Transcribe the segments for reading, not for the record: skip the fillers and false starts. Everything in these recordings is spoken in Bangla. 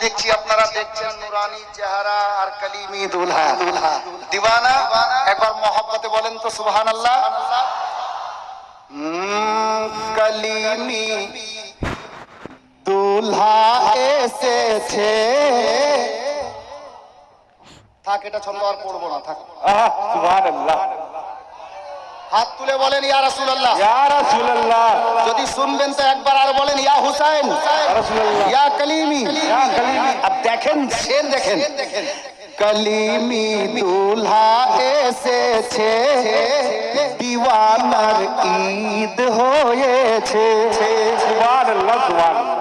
দেখছি আপনারা দেখছেন নুরানি চেহারা আর কালিমি দুলহা দিওয়ানা। একবার মহব্বতে বলেন তো সুবহানাল্লাহ। কালিমি দুলহা এসেছে। থাক, এটা ছন্দ আর পড়বো না, থাক। সুবহানাল্লাহ। হাত তুলে বলেন ইয়া রাসূলুল্লাহ। ইয়া রাসূলুল্লাহ। যদি শুনবেন তো একবার আর বলেন ইয়া হুসাইন, ইয়া রাসূলুল্লাহ। ইয়া কালিমি, ইয়া কালিমি। अब দেখেন শের দেখেন, কালিমি দুলহা এসেছে, দিওয়ানার ঈদ হয়েছে। সুবহানাল্লাহ সুবহানাল্লাহ।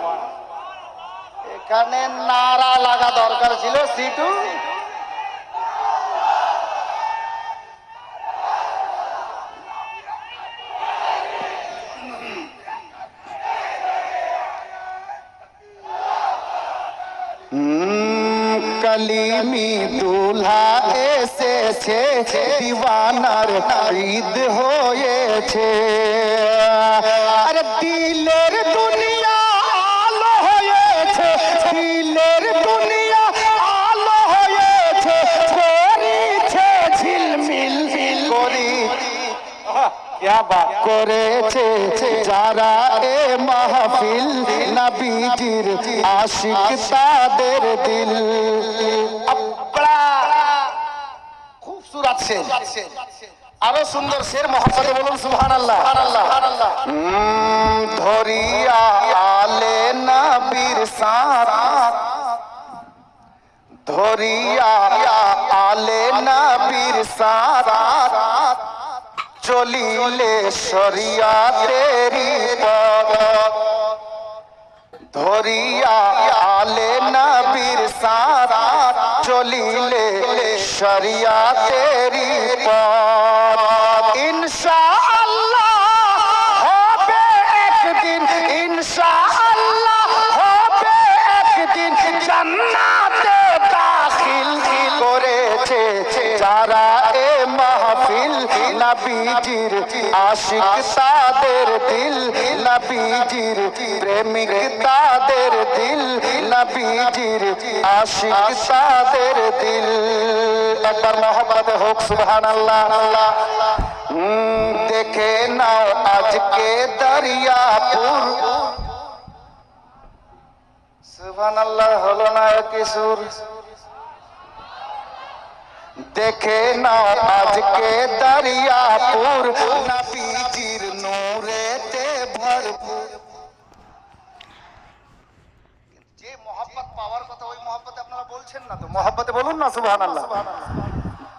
এখানে নারা লাগা দরকার ছিল সিটু। কালিমি দুলহা এসেছে, দিওয়ানার ঈদ হয়েছে। আরে দিলের দুনিয়া আলো হয়েছে, দিলের দুনিয়া আলো হয়েছে, করেছে ঝিলমিল করি ইয়া বাত করেছে যারা এ মাহফিল, নবীজির আশিক তাদের দিল। খুবসুরত শের, আরো সুন্দর শের মহব্বতে বলুন সুবহানাল্লাহ। ধরিয়া আলে নবীর সাথ, ধরিয়া আলে নবীর সাথ, চলিলে শরিয়াতেরি পথ। ধরিয়া আলে নবীর সাথ, চলিলে শরিয়াতেরি পথ। ইনশাআল্লাহ হবে একদিন, ইনশাআল্লাহ হবে একদিন, জান্নাতে দাখিল করেছে যারা এ মাহফিল, নবীজির আশিক তাদের দিল, নবীজির প্রেমিক তাদের দিল, নবীজির আশিক তাদের দিল। একবার মহব্বতে হোক সুবহানাল্লাহ। দেখে নাও আজকে দরিয়াপুর, সুবহানাল্লাহ হলো না একই সুর। দেখে নাও আজকে দরিয়াপুর, নবীজির নূরেতে ভরপুর। যে মহব্বত পাওয়ার কথা ওই মহব্বতে আপনারা বলছেন না তো, মহব্বতে বলুন না সুবহানাল্লাহ।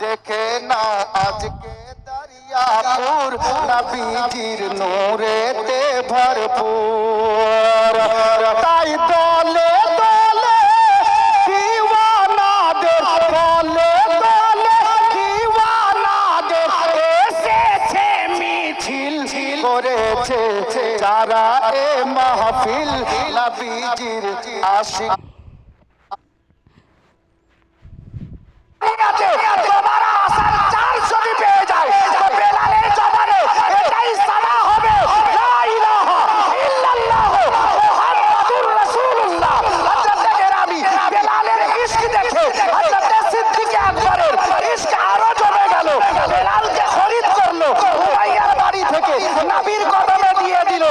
দেখে নাও আজকে দরিয়াপুর, নবীজির নূরেতে ভরপুর। তাই দলে দলে দিওয়ানাদের, দলে দলে দিওয়ানাদের এসেছে মিছিল করেছে যারা এ মাহফিল, নবীজির আশিক। নবীর কদমে দিয়ে দিল।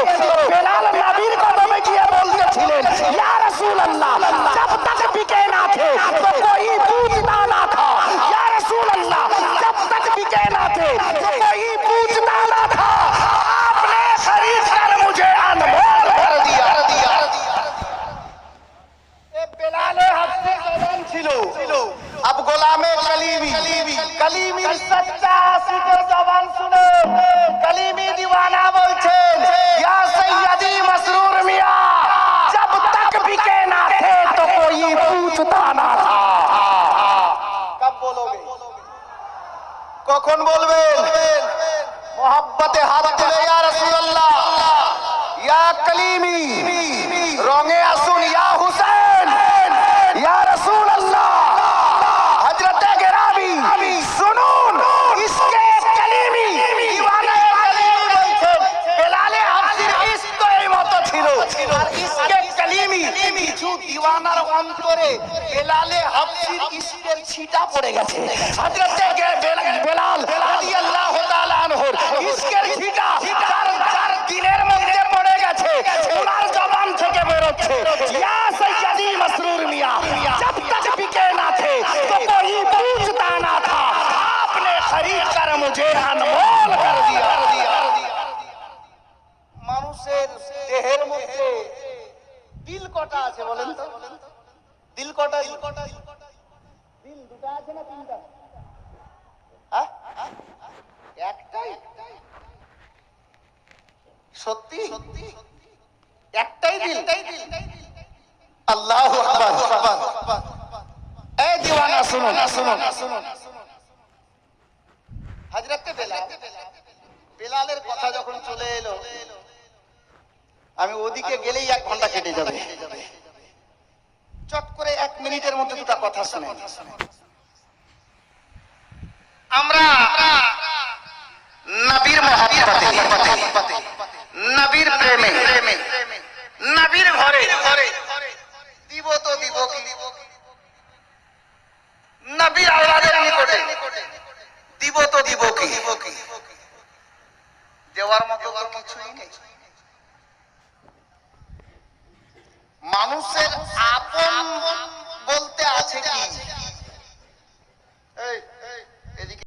বেলাল নবীর কদমে গিয়ে বলতেছিলেন ইয়া রাসূলুল্লাহ, जब तक बिके ना थे तो कोई पूछता ना था। या रसूलल्लाह, जब तक बिके ना थे तो कोई पूछता ना था। आपने खरीद कर मुझे अनमोल कर दिया। ये बेलाले हफ्ते जवान ছিলো। अब গোলামে কলিমি, কলিমির সচ্চা আশিকের জবান শুনে কলিমি দিওয়ানা বলছেন ইয়া সৈয়দি মসরুর মিয়া, जब तक बिके ना थे तो कोई पूछता ना था। कब बोलोगे, কখন বলবেন? মোহাব্বতে হাত তুলে ইয়া রাসূলুল্লাহ, ইয়া কলিমি, রঙে আসুন ইয়া হুসেন, ইয়া রাসূলুল্লাহ। হযরতে গেরামি শুনুন, ইসকে কলিমি, দিওয়ানা কলিমি বলছেন বেলালে হাফসির ইশক তো এই মত ছিল। আর ইসকে কালিমি কিছু দিওয়ানার অন্তরে বেলালে হাফসির ইসকের ছিটা পড়ে গেছে। হযরতে বেলাল রাদিয়াল্লাহু তাআলা আনহুর ইসকের ছিটা যার দিলের মধ্যে পড়ে গেছে, ওনার জবান থেকে বের হচ্ছে, ইয়া সৈয়দি মাসরুর মিয়া, जब तक बिके ना थे तो कोई पूछता ना था, आपने खरीद कर मुझे अनमोल कर दिया। মানুষের দেহের মধ্যে দিল কটা আছে বলেন তো? দিল কটা? দিল দুটো আছে না তিনটা? হ্যাঁ, একটাই। সত্যি একটাই দিল? আল্লাহু আকবার। এই দিওয়ানা শুনুন, হযরতে বেলালের কথা যখন চলে এলো, আমি ওদিকে গেলেই 1 ঘন্টা কেটে যাবে। চট করে 1 মিনিটের মধ্যে দুটো কথা শুনে আমরা নবীর মহব্বতে, নবীর প্রেমে, নবীর ঘরে দিব তো দিব কি, নবীর আওলাদের নিকটে দিব তো দিব কি, দেওয়ার মতো তো কিছুই নেই। মানুষের আপন বলতে আছে কি?